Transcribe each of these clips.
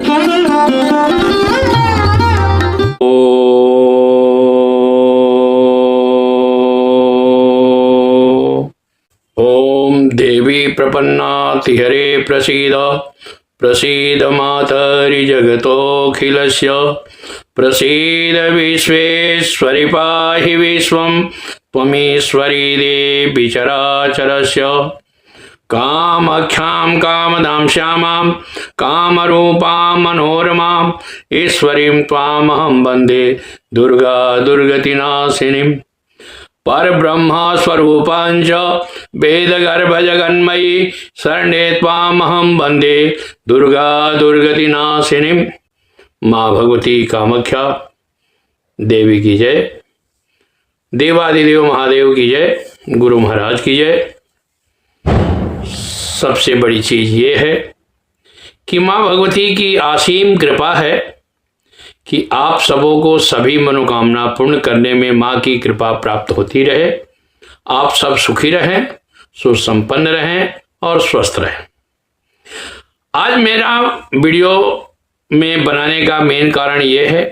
ओम देवी प्रपन्नाति हरे प्रसीद प्रसीद मातरि जगतोऽखिलस्य प्रसीद विश्वेश्वरि पाहि विश्वं त्वमीश्वरी देवी चराचरस्य कामाख्यां कामदां श्यामां कामरूपां मनोरमां ईश्वरीं त्वामहं वन्दे दुर्गा दुर्गतिनाशिनीं परब्रह्म स्वरूपां च वेदगर्भजगन्मयी शरण्ये त्वामहं वन्दे दुर्गा दुर्गतिनाशिनीं। माँ भगवती कामाख्या देवी की जय, देवादिदेव महादेव की जय, गुरु महाराज की जय। सबसे बड़ी चीज ये है कि माँ भगवती की असीम कृपा है कि आप सबों को सभी मनोकामना पूर्ण करने में माँ की कृपा प्राप्त होती रहे। आप सब सुखी रहें, सुसंपन्न रहें और स्वस्थ रहें। आज मेरा वीडियो में बनाने का मेन कारण ये है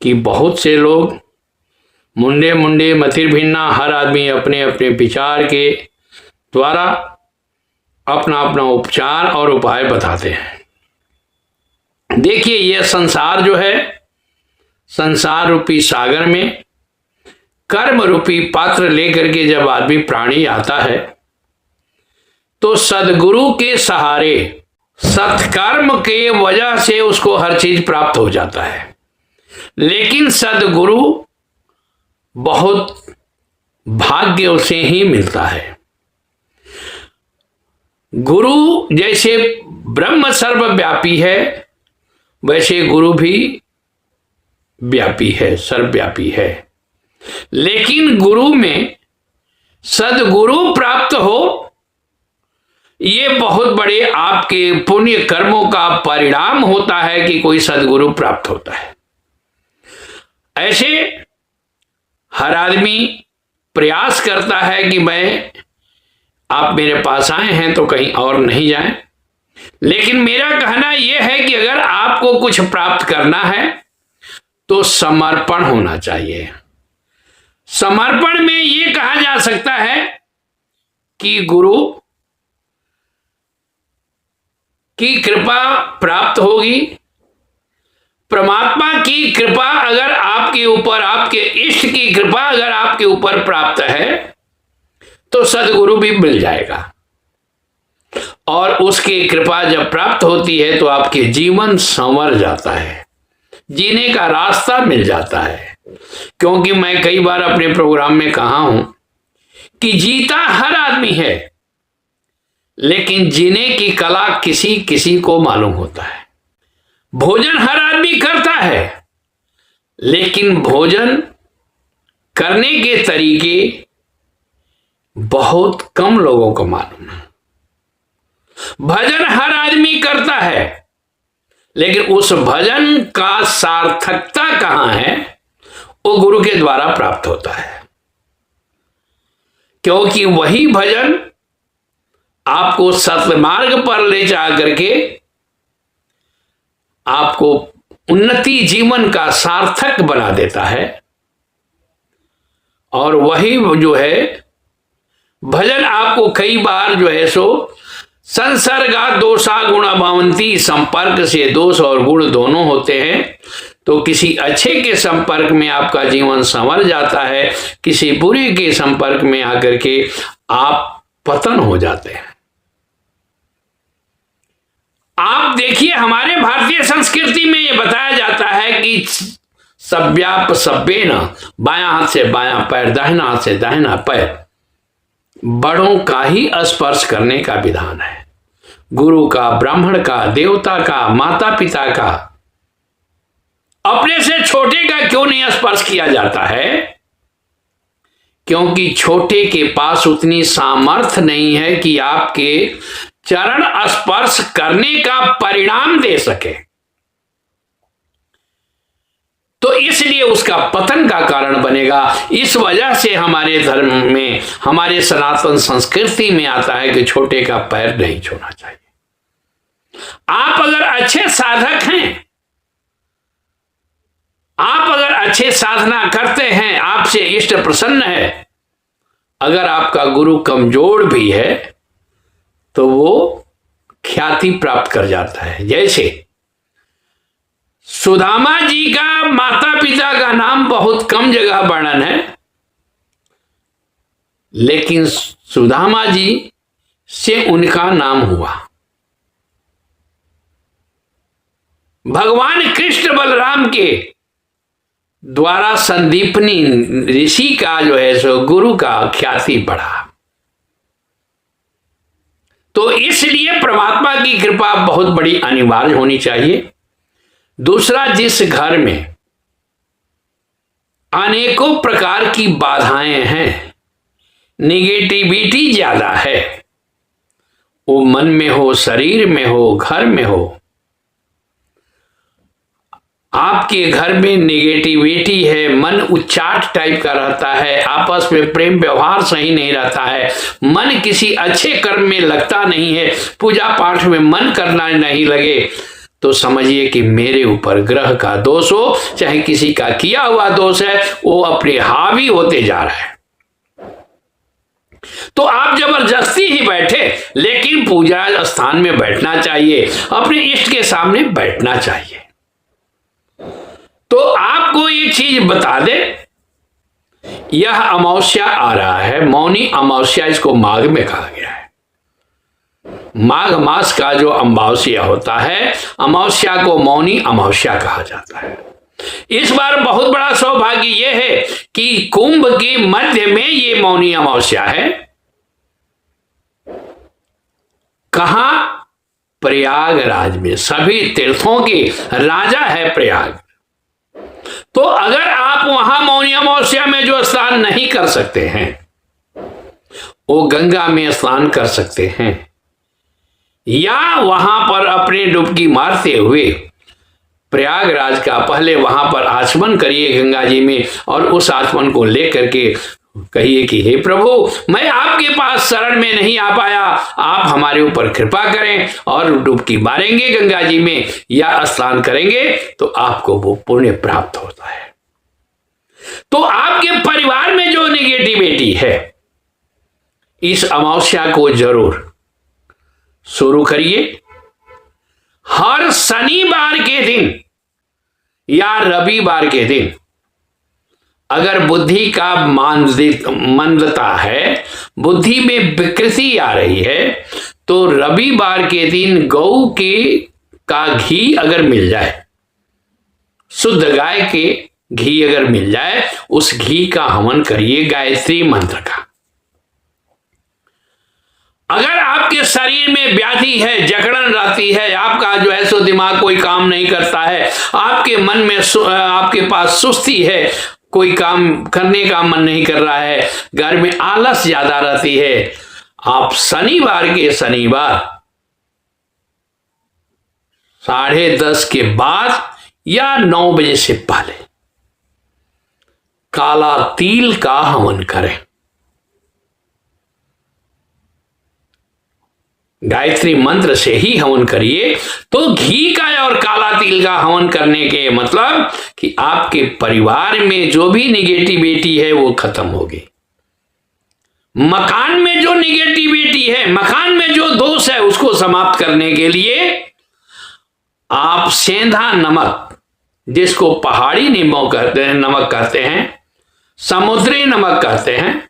कि बहुत से लोग मुंडे मुंडे मतिर भिन्ना, हर आदमी अपने अपने विचार के द्वारा अपना अपना उपचार और उपाय बताते हैं। देखिए, यह संसार जो है, संसार रूपी सागर में कर्म रूपी पात्र लेकर के जब आदमी प्राणी आता है तो सदगुरु के सहारे सत्कर्म के वजह से उसको हर चीज प्राप्त हो जाता है। लेकिन सदगुरु बहुत भाग्य से ही मिलता है। गुरु जैसे ब्रह्म सर्वव्यापी है, वैसे गुरु भी व्यापी है, सर्वव्यापी है। लेकिन गुरु में सदगुरु प्राप्त हो, ये बहुत बड़े आपके पुण्य कर्मों का परिणाम होता है कि कोई सदगुरु प्राप्त होता है। ऐसे हर आदमी प्रयास करता है कि आप मेरे पास आए हैं तो कहीं और नहीं जाएं। लेकिन मेरा कहना यह है कि अगर आपको कुछ प्राप्त करना है तो समर्पण होना चाहिए। समर्पण में यह कहा जा सकता है कि गुरु की कृपा प्राप्त होगी। परमात्मा की कृपा अगर आपके ऊपर, आपके इष्ट की कृपा अगर आपके ऊपर प्राप्त है तो सदगुरु भी मिल जाएगा। और उसकी कृपा जब प्राप्त होती है तो आपके जीवन संवर जाता है, जीने का रास्ता मिल जाता है। क्योंकि मैं कई बार अपने प्रोग्राम में कहा हूं कि जीता हर आदमी है, लेकिन जीने की कला किसी किसी को मालूम होता है। भोजन हर आदमी करता है, लेकिन भोजन करने के तरीके बहुत कम लोगों को मालूम है। भजन हर आदमी करता है, लेकिन उस भजन का सार्थकता कहां है, वो गुरु के द्वारा प्राप्त होता है। क्योंकि वही भजन आपको सतमार्ग पर ले जा करके आपको उन्नति जीवन का सार्थक बना देता है। और वही जो है भजन आपको कई बार जो है सो संसर्गा दोषा गुण भवंती, संपर्क से दोष और गुण दोनों होते हैं। तो किसी अच्छे के संपर्क में आपका जीवन संवर जाता है, किसी बुरे के संपर्क में आकर के आप पतन हो जाते हैं। आप देखिए, हमारे भारतीय संस्कृति में यह बताया जाता है कि सव्याप सव्येन, बायां हाथ से बायां पैर, दाहिना हाथ से दाहिना पैर, बड़ों का ही स्पर्श करने का विधान है। गुरु का, ब्राह्मण का, देवता का, माता पिता का, अपने से छोटे का क्यों नहीं स्पर्श किया जाता है? क्योंकि छोटे के पास उतनी सामर्थ्य नहीं है कि आपके चरण स्पर्श करने का परिणाम दे सके। तो इसलिए उसका पतन का कारण बनेगा। इस वजह से हमारे धर्म में, हमारे सनातन संस्कृति में आता है कि छोटे का पैर नहीं छूना चाहिए। आप अगर अच्छे साधक हैं, आप अगर अच्छे साधना करते हैं, आपसे इष्ट प्रसन्न है, अगर आपका गुरु कमजोर भी है तो वो ख्याति प्राप्त कर जाता है। जैसे सुदामा जी का माता पिता का नाम बहुत कम जगह वर्णन है, लेकिन सुदामा जी से उनका नाम हुआ। भगवान कृष्ण बलराम के द्वारा संदीपनी ऋषि का जो है सो गुरु का ख्याति बढ़ा। तो इसलिए परमात्मा की कृपा बहुत बड़ी अनिवार्य होनी चाहिए। दूसरा, जिस घर में अनेकों प्रकार की बाधाएं हैं, निगेटिविटी ज्यादा है, वो मन में हो, शरीर में हो, घर में हो, आपके घर में निगेटिविटी है, मन उच्चाट टाइप का रहता है, आपस में प्रेम व्यवहार सही नहीं रहता है, मन किसी अच्छे कर्म में लगता नहीं है, पूजा पाठ में मन करना नहीं लगे, तो समझिए कि मेरे ऊपर ग्रह का दोष हो, चाहे किसी का किया हुआ दोष है, वो अपने हावी होते जा रहा है। तो आप जबरदस्ती ही बैठे, लेकिन पूजा स्थान में बैठना चाहिए, अपने इष्ट के सामने बैठना चाहिए। तो आपको एक चीज बता दे, यह अमावस्या आ रहा है, मौनी अमावस्या, इसको माघ में कहा गया है। माघ मास का जो अमावस्या होता है, अमावस्या को मौनी अमावस्या कहा जाता है। इस बार बहुत बड़ा सौभाग्य यह है कि कुंभ के मध्य में ये मौनी अमावस्या है। कहां? प्रयागराज में, सभी तीर्थों के राजा है प्रयाग। तो अगर आप वहां मौनी अमावस्या में जो स्नान नहीं कर सकते हैं, वो गंगा में स्नान कर सकते हैं, या वहां पर अपने डुबकी मारते हुए प्रयागराज का पहले वहां पर आचमन करिए गंगा जी में, और उस आचमन को लेकर के कहिए कि हे प्रभु, मैं आपके पास शरण में नहीं आ पाया, आप हमारे ऊपर कृपा करें, और डुबकी मारेंगे गंगा जी में या स्नान करेंगे तो आपको वो पुण्य प्राप्त होता है। तो आपके परिवार में जो निगेटिविटी है, इस अमावस्या को जरूर शुरू करिए। हर शनिवार के दिन या रविवार के दिन अगर बुद्धि का मंदता है, बुद्धि में विकृति आ रही है, तो रविवार के दिन गौ का घी अगर मिल जाए, शुद्ध गाय के घी अगर मिल जाए, उस घी का हवन करिए गायत्री मंत्र का। अगर आपके शरीर में व्याधि है, जकड़न रहती है, आपका जो है सो दिमाग कोई काम नहीं करता है, आपके मन में आपके पास सुस्ती है, कोई काम करने का मन नहीं कर रहा है, घर में आलस ज्यादा रहती है, आप शनिवार 10:30 के बाद या 9 बजे से पहले काला तिल का हवन करें। गायत्री मंत्र से ही हवन करिए। तो घी का और काला तिल का हवन करने के मतलब कि आपके परिवार में जो भी निगेटिविटी है वो खत्म होगी। मकान में जो निगेटिविटी है, मकान में जो दोष है, उसको समाप्त करने के लिए आप सेंधा नमक, जिसको पहाड़ी नींबू कहते हैं, नमक कहते हैं, समुद्री नमक कहते हैं,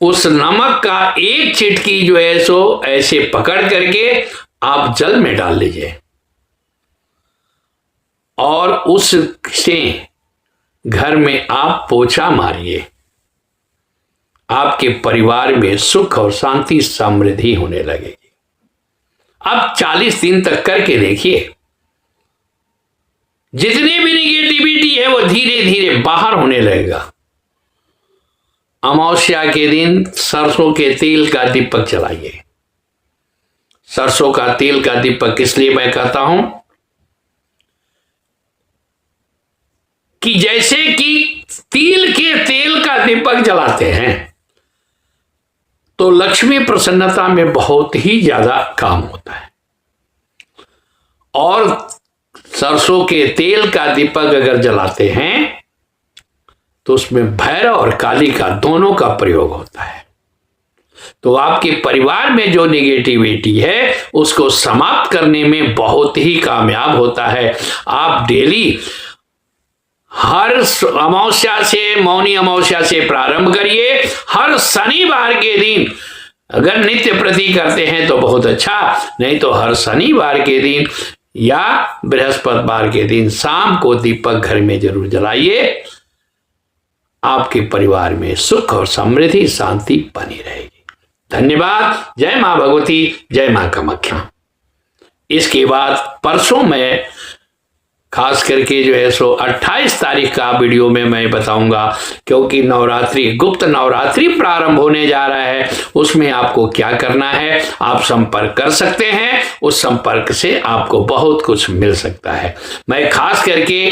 उस नमक का एक चिटकी जो है सो ऐसे पकड़ करके आप जल में डाल लीजिए और उससे घर में आप पोछा मारिए। आपके परिवार में सुख और शांति समृद्धि होने लगेगी। अब 40 दिन तक करके देखिए, जितनी भी निगेटिविटी है वो धीरे धीरे बाहर होने लगेगा। अमावस्या के दिन सरसों के तेल का दीपक जलाइए। सरसों का तेल का दीपक इसलिए मैं कहता हूं कि जैसे कि तिल के तेल का दीपक जलाते हैं तो लक्ष्मी प्रसन्नता में बहुत ही ज्यादा काम होता है। और सरसों के तेल का दीपक अगर जलाते हैं तो उसमें भैरव और काली का दोनों का प्रयोग होता है। तो आपके परिवार में जो नेगेटिविटी है उसको समाप्त करने में बहुत ही कामयाब होता है। आप डेली हर अमावस्या से, मौनी अमावस्या से प्रारंभ करिए। हर शनिवार के दिन अगर नित्य प्रति करते हैं तो बहुत अच्छा, नहीं तो हर शनिवार के दिन या बृहस्पतिवार के दिन शाम को दीपक घर में जरूर जलाइए। आपके परिवार में सुख और समृद्धि, शांति बनी रहेगी। धन्यवाद। जय मां भगवती, जय मां कामाख्या। इसके बाद परसों मैं खास करके जो है सो 28 तारीख का वीडियो में मैं बताऊंगा, क्योंकि नवरात्रि, गुप्त नवरात्रि प्रारंभ होने जा रहा है। उसमें आपको क्या करना है, आप संपर्क कर सकते हैं। उस संपर्क से आपको बहुत कुछ मिल सकता है। मैं खास करके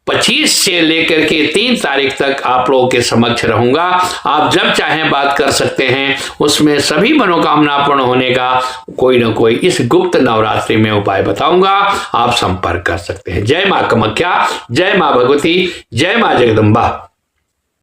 25 से लेकर के 3 तारीख तक आप लोगों के समक्ष रहूंगा। आप जब चाहें बात कर सकते हैं। उसमें सभी मनोकामना पूर्ण होने का कोई ना कोई इस गुप्त नवरात्रि में उपाय बताऊंगा। आप संपर्क कर सकते हैं। जय मां कामाख्या, जय मां भगवती, जय मां जगदम्बा।